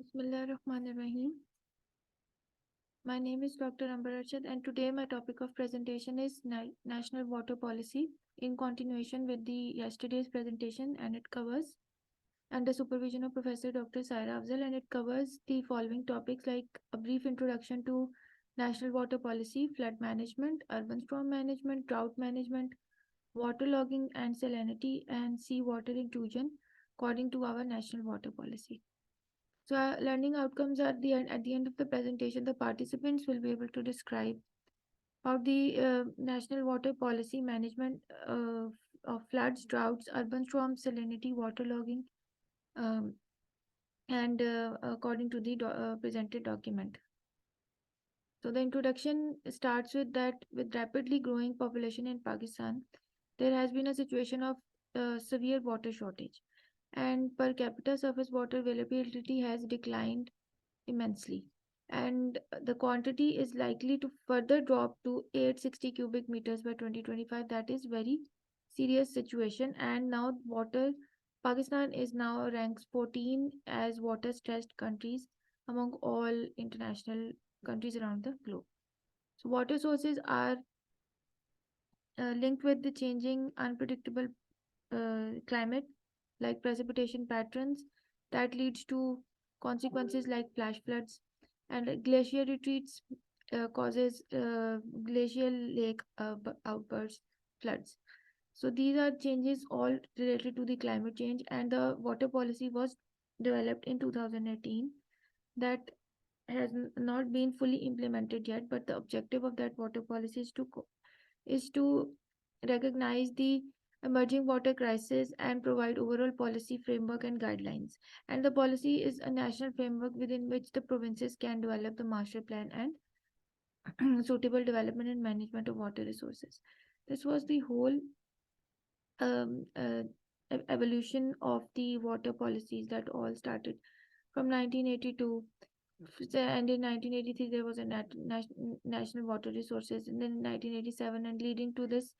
Bismillahirrahmanirrahim. My name is Dr. Amber Arshad, and today my topic of presentation is National Water Policy in continuation with the yesterday's presentation, and it covers under supervision of Professor Dr. Saira Afzal, and it covers the following topics like a brief introduction to national water policy, flood management, urban storm management, drought management, waterlogging and salinity, and seawater intrusion according to our national water policy. So, learning outcomes are at the end of the presentation, the participants will be able to describe how the national water policy management of floods, droughts, urban storms, salinity, waterlogging, um, and according to the presented document. So the introduction starts with that with rapidly growing population in Pakistan, there has been a situation of severe water shortage, and per capita surface water availability has declined immensely, and the quantity is likely to further drop to 860 cubic meters by 2025. That is very serious situation, and now water Pakistan is now ranks 14 as water stressed countries among all international countries around the globe. So water sources are linked with the changing unpredictable climate like precipitation patterns that leads to consequences like flash floods, and glacier retreats causes glacial lake outbursts, floods. So these are changes all related to the climate change, and the water policy was developed in 2018 that has not been fully implemented yet, but the objective of that water policy is to recognize the emerging water crisis and provide overall policy framework and guidelines. And the policy is a national framework within which the provinces can develop the master plan and suitable development and management of water resources. This was the whole um, uh, evolution of the water policies that all started from 1982. And in 1983 there was a national water resources, and then in 1987, and leading to this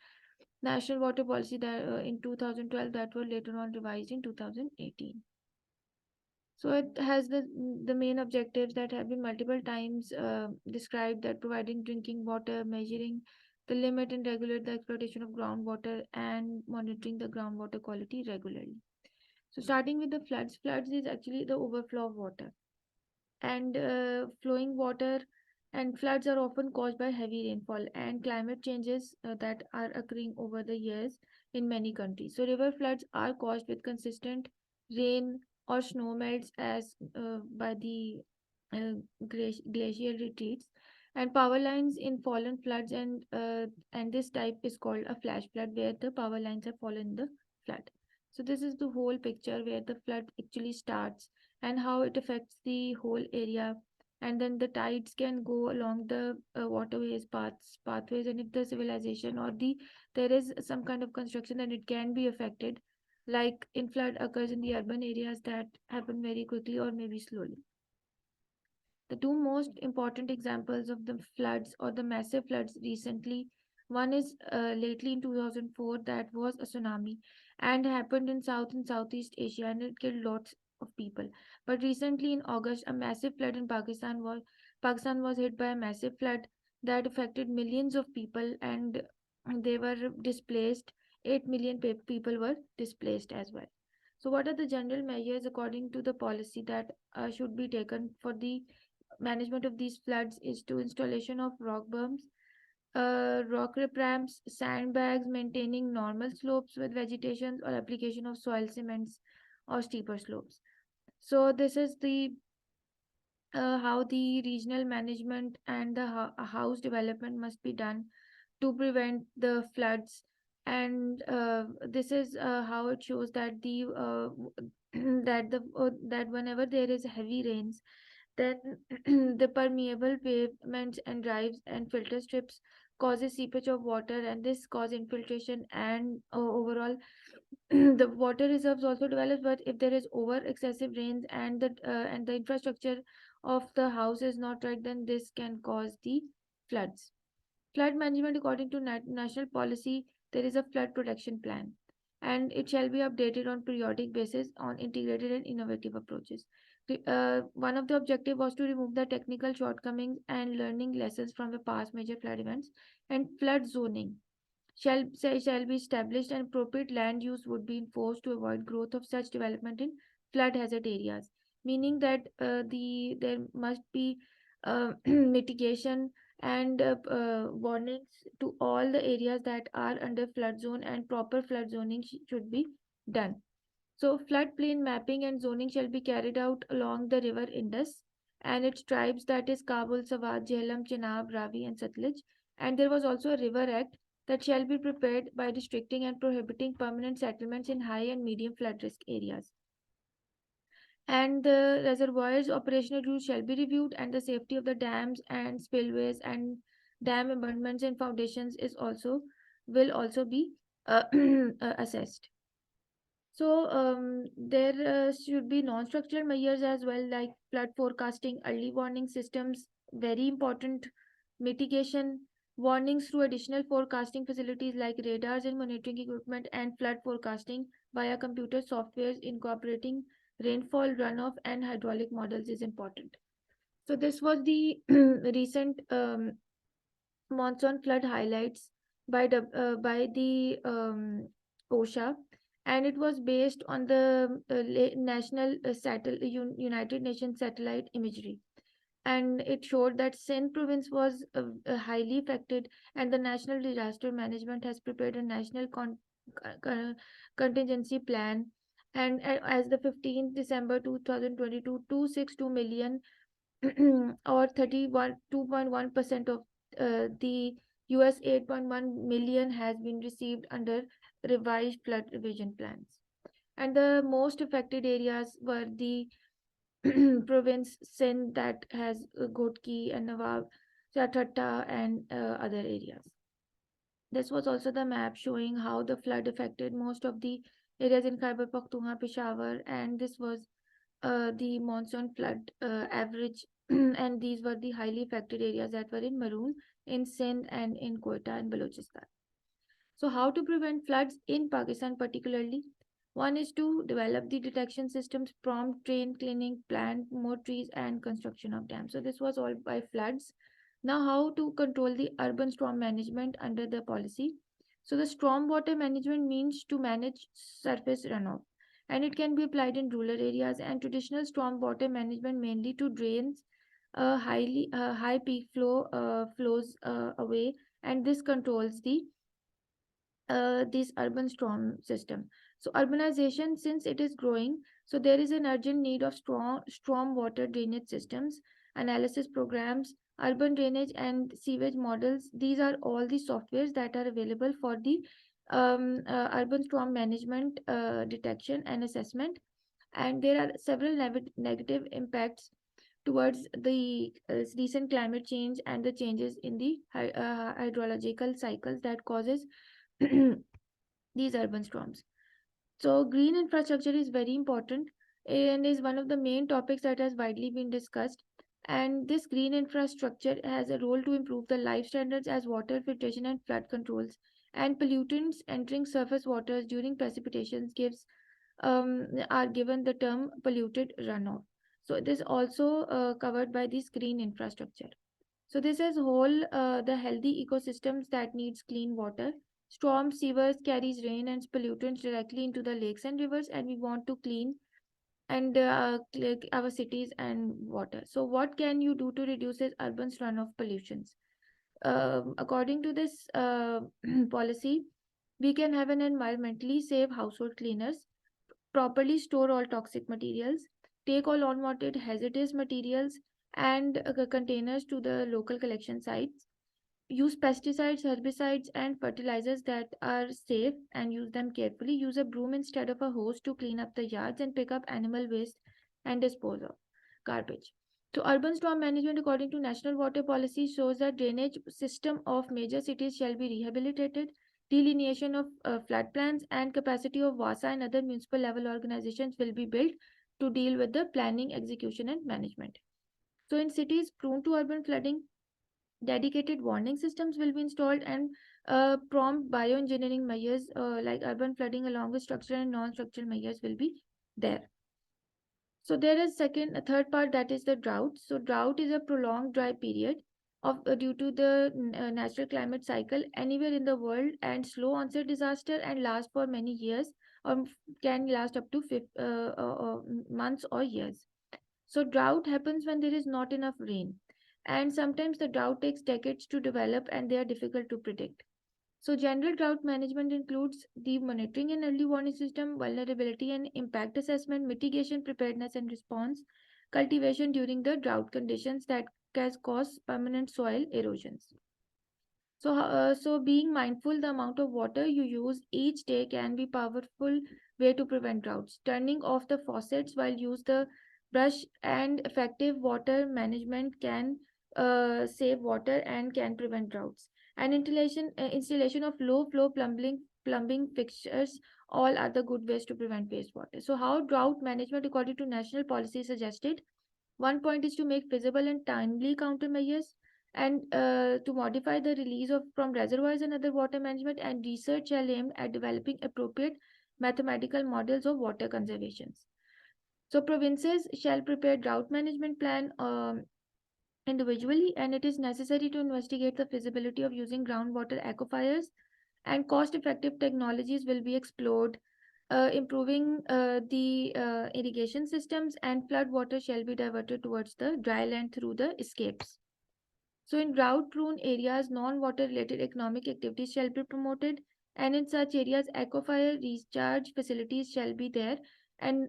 national water policy that in 2012 that were later on revised in 2018. So it has the main objectives that have been multiple times described, that providing drinking water, measuring the limit and regulate the exploitation of groundwater, and monitoring the groundwater quality regularly. So starting with the floods is actually the overflow of water, and flowing water and floods are often caused by heavy rainfall and climate changes that are occurring over the years in many countries. So river floods are caused with consistent rain or snow melts as by the glacial retreats, and power lines in fallen floods, and this type is called a flash flood where the power lines have fallen in the flood. So this is the whole picture where the flood actually starts and how it affects the whole area. And then the tides can go along the waterways, pathways, and if the civilization or there is some kind of construction, then it can be affected, like in flood occurs in the urban areas that happen very quickly or maybe slowly. The two most important examples of the floods or the massive floods recently, one is lately in 2004, that was a tsunami and happened in South and Southeast Asia, and it killed lots of people. But recently in August, a massive flood in Pakistan was hit by a massive flood that affected millions of people, and they were displaced. 8 million people were displaced as well. So what are the general measures according to the policy that should be taken for the management of these floods is to installation of rock berms, rock rip ramps, sandbags, maintaining normal slopes with vegetation, or application of soil cements or steeper slopes. So this is the how the regional management and the house development must be done to prevent the floods, and this is how it shows that the that whenever there is heavy rains, then the permeable pavements and drives and filter strips causes seepage of water, and this cause infiltration and overall the water reserves also develops. But if there is over excessive rains and the infrastructure of the house is not right, then this can cause the floods. Flood management according to national policy, there is a flood protection plan. and it shall be updated on periodic basis on integrated and innovative approaches. One of the objective was to remove the technical shortcomings and learning lessons from the past major flood events, and flood zoning shall be established, and appropriate land use would be enforced to avoid growth of such development in flood hazard areas, meaning that there must be mitigation and warnings to all the areas that are under flood zone, and proper flood zoning should be done. So floodplain mapping and zoning shall be carried out along the river Indus and its tribes, that is Kabul, Sawat, Jhelum, Chenab, Ravi and Satluj. And there was also a river act that shall be prepared by restricting and prohibiting permanent settlements in high and medium flood risk areas. And the reservoirs operational rules shall be reviewed, and the safety of the dams and spillways and dam abutments and foundations is also will also be assessed. So there should be non-structural measures as well, like flood forecasting, early warning systems, very important, mitigation, warnings through additional forecasting facilities like radars and monitoring equipment, and flood forecasting via computer softwares incorporating rainfall, runoff, and hydraulic models is important. So this was the recent monsoon flood highlights by the OSHA, and it was based on the national United Nations satellite imagery, and it showed that Sindh province was highly affected, and the National Disaster Management has prepared a national con- contingency plan. And as the 15th December 2022, 262 million or 2.1% of the US 8.1 million has been received under revised flood revision plans. And the most affected areas were the province Sindh, that has Ghotki and Nawab, Chathatta, and other areas. This was also the map showing how the flood affected most of the areas in Khyber Pakhtunkhwa, Peshawar, and this was the monsoon flood average, and these were the highly affected areas that were in Maroon, in Sindh, and in Quetta and Balochistan. So, how to prevent floods in Pakistan particularly? One is to develop the detection systems, prompt drain cleaning, plant more trees, and construction of dams. So, this was all by floods. Now, how to control the urban storm management under the policy? So, the storm water management means to manage surface runoff, and it can be applied in rural areas. And traditional storm water management mainly to drains high peak flows away, and this controls the this urban storm system. So urbanization, since it is growing, so there is an urgent need of strong storm water drainage systems, analysis programs, urban drainage and sewage models. These are all the softwares that are available for the urban storm management detection and assessment. And there are several negative impacts towards the recent climate change and the changes in the hydrological cycles that causes these urban storms. So, green infrastructure is very important and is one of the main topics that has widely been discussed. And this green infrastructure has a role to improve the life standards as water filtration and flood controls. And pollutants entering surface waters during precipitations are given the term polluted runoff. So, this also covered by this green infrastructure. So this is whole the healthy ecosystems that needs clean water. Storm sewers carries rain and pollutants directly into the lakes and rivers, and we want to clean and our cities and water. So what can you do to reduce this urban runoff pollutions? According to this policy, we can have an environmentally safe household cleaners, properly store all toxic materials, take all unwanted hazardous materials and containers to the local collection sites, use pesticides, herbicides, and fertilizers that are safe and use them carefully, use a broom instead of a hose to clean up the yards, and pick up animal waste and dispose of garbage. So, urban storm management, according to national water policy, shows that drainage system of major cities shall be rehabilitated, delineation of flood plans, and capacity of WASA and other municipal level organizations will be built to deal with the planning, execution, and management. So, in cities prone to urban flooding, dedicated warning systems will be installed, and Prompt bioengineering measures like urban flooding along with structural and non-structural measures will be there. So there is a third part, that is the drought. So drought is a prolonged dry period due to the natural climate cycle anywhere in the world, and slow onset disaster and last for many years, or can last up to months or years. So drought happens when there is not enough rain, and sometimes the drought takes decades to develop and they are difficult to predict. So general drought management includes the monitoring and early warning system, vulnerability and impact assessment, mitigation, preparedness and response, cultivation during the drought conditions that can cause permanent soil erosions. So being mindful the amount of water you use each day can be powerful way to prevent droughts. Turning off the faucets while use the brush and effective water management can save water and can prevent droughts. And installation of low flow plumbing fixtures all are the good ways to prevent wastewater. So how drought management according to national policy suggested? One point is to make feasible and timely countermeasures, and to modify the release of from reservoirs and other water management, and research shall aim at developing appropriate mathematical models of water conservation. So provinces shall prepare drought management plan individually, and it is necessary to investigate the feasibility of using groundwater aquifers, and cost effective technologies will be explored. Improving the irrigation systems, and flood water shall be diverted towards the dry land through the escapes. So, in drought prone areas, non water related economic activities shall be promoted, and in such areas, aquifer recharge facilities shall be there. And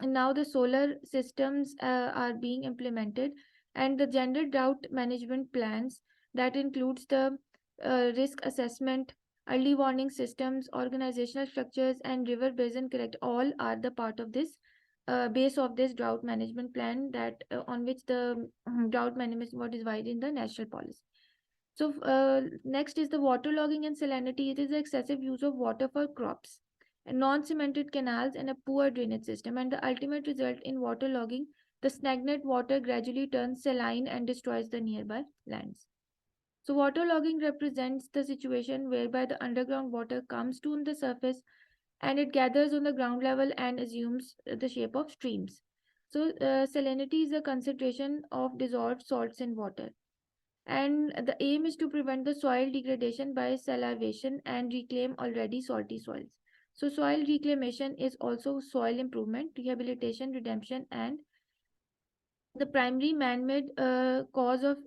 now the solar systems are being implemented, and the general drought management plans that includes the risk assessment, early warning systems, organizational structures, and river basin correct all are the part of this base of this drought management plan that on which the drought management what is divided in the national policy. So next is the water logging and salinity. It is the excessive use of water for crops, and non-cemented canals and a poor drainage system, and the ultimate result in water logging, the stagnant water gradually turns saline and destroys the nearby lands. So water logging represents the situation whereby the underground water comes to the surface and it gathers on the ground level and assumes the shape of streams. So, salinity is a concentration of dissolved salts in water. And the aim is to prevent the soil degradation by salivation and reclaim already salty soils. So, soil reclamation is also soil improvement, rehabilitation, redemption, and the primary man made cause of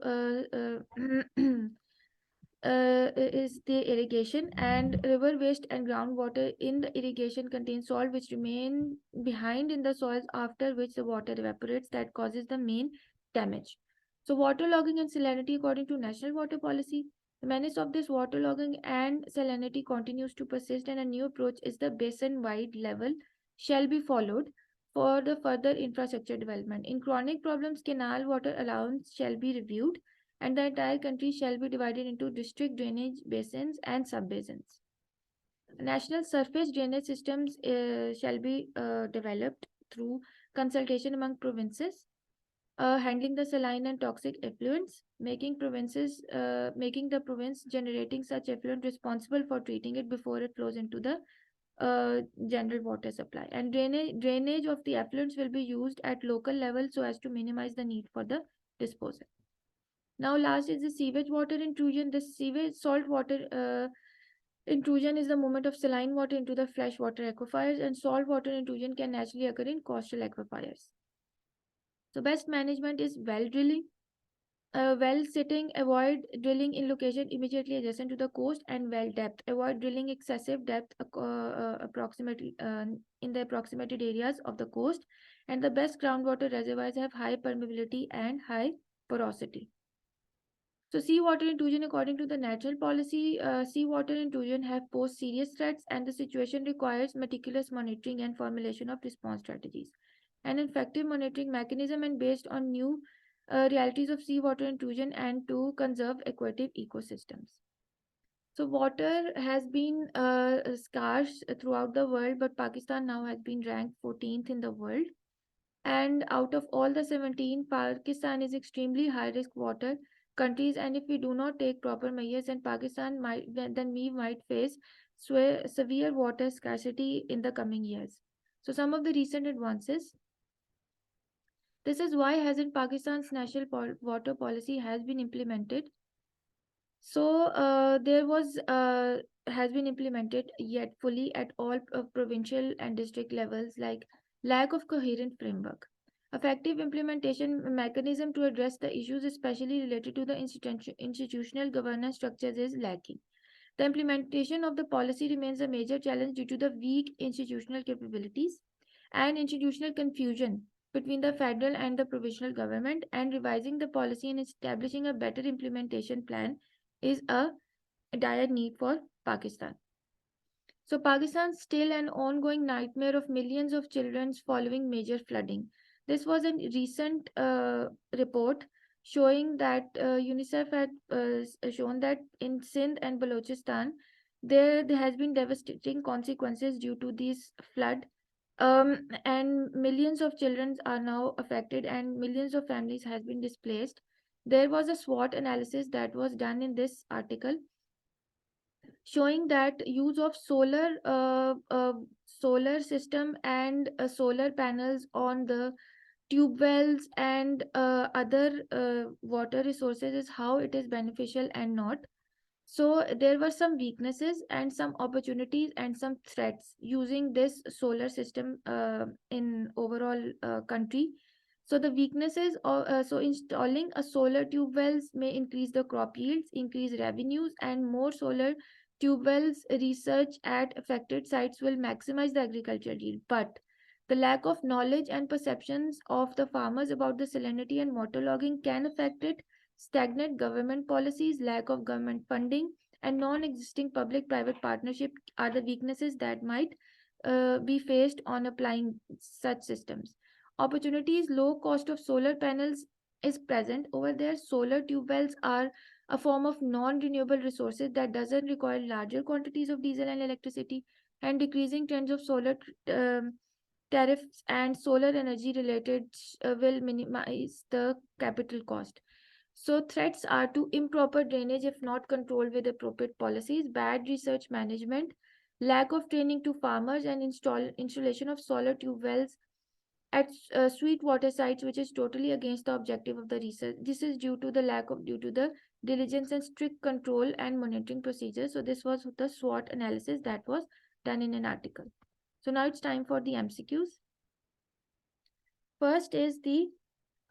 is the irrigation, and river waste and groundwater in the irrigation contains salt which remain behind in the soils, after which the water evaporates, that causes the main damage. So water logging and salinity according to national water policy, the menace of this water logging and salinity continues to persist, and a new approach is the basin wide level shall be followed for the further infrastructure development. In chronic problems, canal water allowance shall be reviewed, and the entire country shall be divided into district drainage basins and sub-basins. National surface drainage systems shall be developed through consultation among provinces, handling the saline and toxic effluents, making the province generating such effluent responsible for treating it before it flows into the general water supply. And drainage of the effluents will be used at local level so as to minimize the need for the disposal. Now, last is the sewage water intrusion. The sewage salt water intrusion is the movement of saline water into the fresh water aquifers, and salt water intrusion can naturally occur in coastal aquifers. So, best management is well drilling. Well sitting, avoid drilling in location immediately adjacent to the coast, and well depth. Avoid drilling excessive depth approximately in the approximated areas of the coast. And the best groundwater reservoirs have high permeability and high porosity. So seawater intrusion, according to the national policy, seawater intrusion have posed serious threats, and the situation requires meticulous monitoring and formulation of response strategies. An effective monitoring mechanism and based on new realities of seawater intrusion and to conserve aquatic ecosystems. So water has been scarce throughout the world, but Pakistan now has been ranked 14th in the world. And out of all the 17, Pakistan is extremely high risk water countries, and if we do not take proper measures, then we might face severe water scarcity in the coming years. So some of the recent advances. This is why hasn't Pakistan's national water policy has been implemented. So there was has been implemented yet fully at all provincial and district levels, like lack of coherent framework. Effective implementation mechanism to address the issues, especially related to the institutional governance structures, is lacking. The implementation of the policy remains a major challenge due to the weak institutional capabilities and institutional confusion between the federal and the provincial government, and revising the policy and establishing a better implementation plan is a dire need for Pakistan. So, Pakistan still an ongoing nightmare of millions of children following major flooding. This was a recent report showing that UNICEF had shown that in Sindh and Balochistan, there has been devastating consequences due to this flood, and millions of children are now affected, and millions of families has been displaced. There was a SWOT analysis that was done in this article showing that use of solar system and solar panels on the tube wells and other water resources is how it is beneficial and not. So there were some weaknesses and some opportunities and some threats using this solar system in overall country. So the weaknesses of so installing a solar tube wells may increase the crop yields, increase revenues, and more solar tube wells research at affected sites will maximize the agricultural yield. But the lack of knowledge and perceptions of the farmers about the salinity and waterlogging can affect it. Stagnant government policies, lack of government funding, and non existing public private partnership are the weaknesses that might be faced on applying such systems. Opportunities, low cost of solar panels is present over there. Solar tube wells are a form of non renewable resources that doesn't require larger quantities of diesel and electricity, and decreasing trends of solar tariffs and solar energy related will minimize the capital cost. So, threats are to improper drainage if not controlled with appropriate policies, bad research management, lack of training to farmers, and installation of solar tube wells at sweet water sites, which is totally against the objective of the research. This is due to the diligence and strict control and monitoring procedures. So, this was the SWOT analysis that was done in an article. So, now it's time for the MCQs. First is the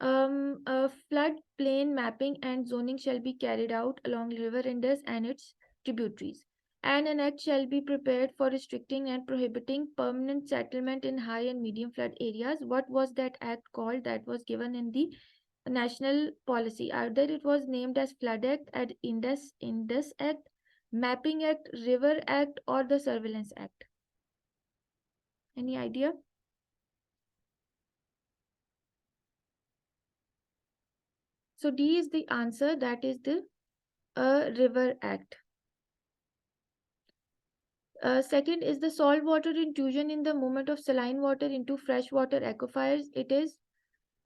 floodplain mapping and zoning shall be carried out along river Indus and its tributaries. And an act shall be prepared for restricting and prohibiting permanent settlement in high and medium flood areas. What was that act called that was given in the national policy? Either it was named as Flood Act, and Indus Act, Mapping Act, River Act, or the Surveillance Act. Any idea? So D is the answer, that is the River Act. Second is the saltwater intrusion in the movement of saline water into freshwater aquifers. It is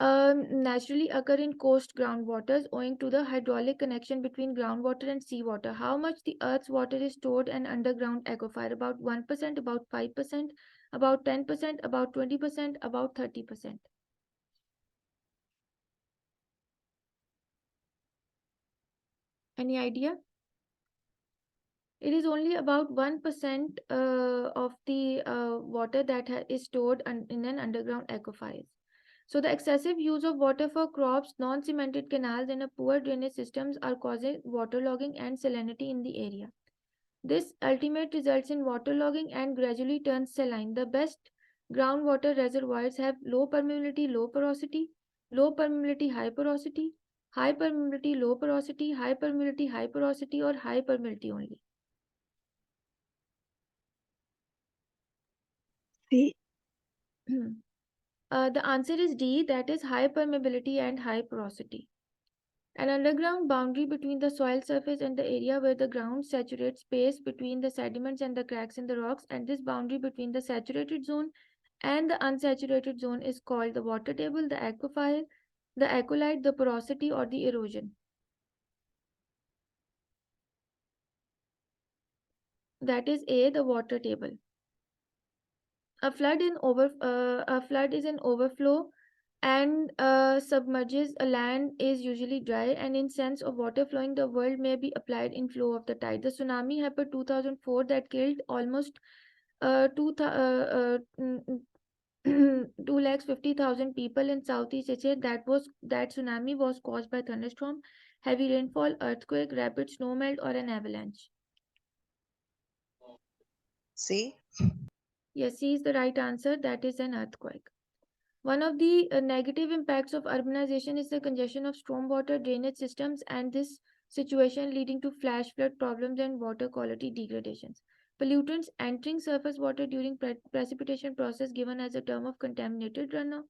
naturally occur in coast groundwaters owing to the hydraulic connection between groundwater and seawater. How much the Earth's water is stored in underground aquifer? About 1%, about 5%, about 10%, about 20%, about 30%. Any idea? It is only about 1% of the water that is stored in an underground aquifer. So the excessive use of water for crops, non-cemented canals, and a poor drainage systems are causing waterlogging and salinity in the area. This ultimate results in waterlogging and gradually turns saline. The best groundwater reservoirs have low permeability, low porosity, low permeability, high porosity, high permeability, low porosity, high permeability, high porosity, or high permeability only. C. The answer is D, that is high permeability and high porosity. An underground boundary between the soil surface and the area where the ground saturates space between the sediments and the cracks in the rocks, and this boundary between the saturated zone and the unsaturated zone is called the water table, the aquifer, the acolyte, the porosity, or the erosion. That is A, the water table. A flood is an overflow and submerges a land is usually dry, and in sense of water flowing the world may be applied in flow of the tide. The tsunami happened 2004 that killed almost 250,000 people in Southeast Asia. That tsunami was caused by thunderstorm, heavy rainfall, earthquake, rapid snowmelt, or an avalanche. C. Yes, C is the right answer. That is an earthquake. One of the negative impacts of urbanization is the congestion of stormwater drainage systems, and this situation leading to flash flood problems and water quality degradations. Pollutants entering surface water during precipitation process given as a term of contaminated runoff,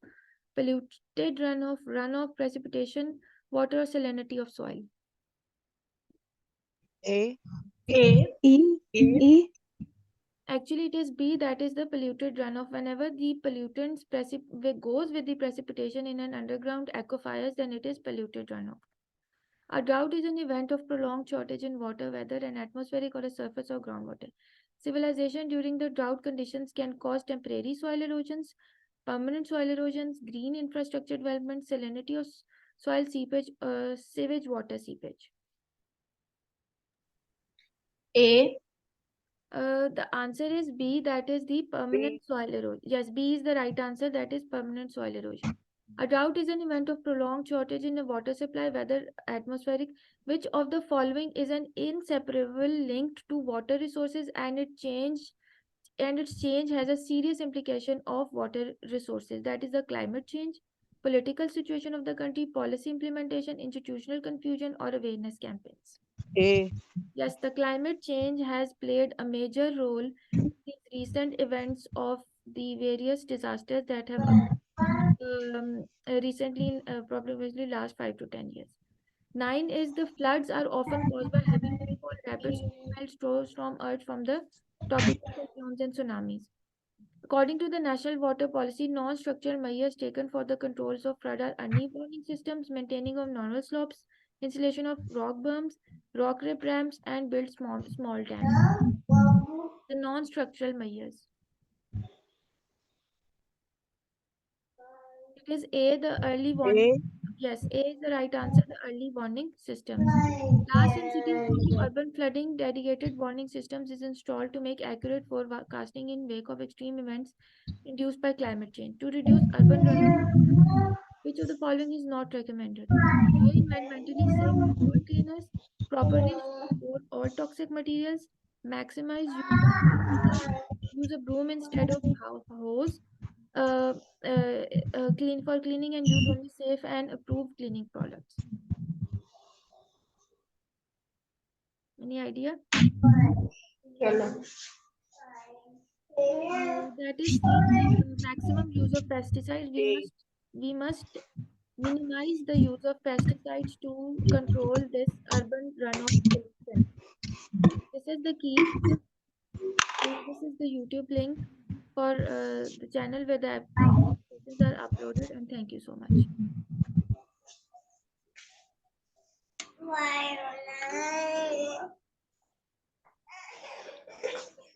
polluted runoff, precipitation, water, or salinity of soil. A. E. E. Actually, it is B, that is the polluted runoff. Whenever the pollutants goes with the precipitation in an underground aquifers, then it is polluted runoff. A drought is an event of prolonged shortage in water, whether an atmospheric or a surface or groundwater. Civilization during the drought conditions can cause temporary soil erosions, permanent soil erosions, green infrastructure development, salinity of soil seepage, sewage water seepage. A. The answer is B, that is the permanent B. soil erosion. Yes, B is the right answer, that is permanent soil erosion. A drought is an event of prolonged shortage in the water supply, whether atmospheric. Which of the following is an inseparable linked to water resources and its change has a serious implication of water resources? That is the climate change, political situation of the country, policy implementation, institutional confusion, or awareness campaigns. A. Yes, the climate change has played a major role in these recent events of the various disasters that have recently, in probably last 5 to 10 years. Nine is the floods are often caused by heavy rainfall, rapid snowmelt, storm urge from the tropical cyclones and tsunamis. According to the National Water Policy, non-structural measures taken for the controls of flood are early warning systems, maintaining of normal slopes, installation of rock berms, rock rip ramps, and build small dams. The non-structural measures. It is A, the early warning. A. Yes, A is the right answer, the early warning systems. Large in cities due to urban flooding, dedicated warning systems is installed to make accurate forecasting in wake of extreme events induced by climate change. To reduce urban runoff, which of the following is not recommended? Deploy environmentally safe road cleaners, properly store all toxic materials, maximize use of pesticides, use a broom instead of hose, uh, clean for cleaning, and use only safe and approved cleaning products. Any idea? Chalo. That is C, maximum use of pesticides. A. We must minimize the use of pesticides to control this urban runoff pollution. This is the key, and this is the YouTube link for the channel where the presentations are uploaded. And thank you so much.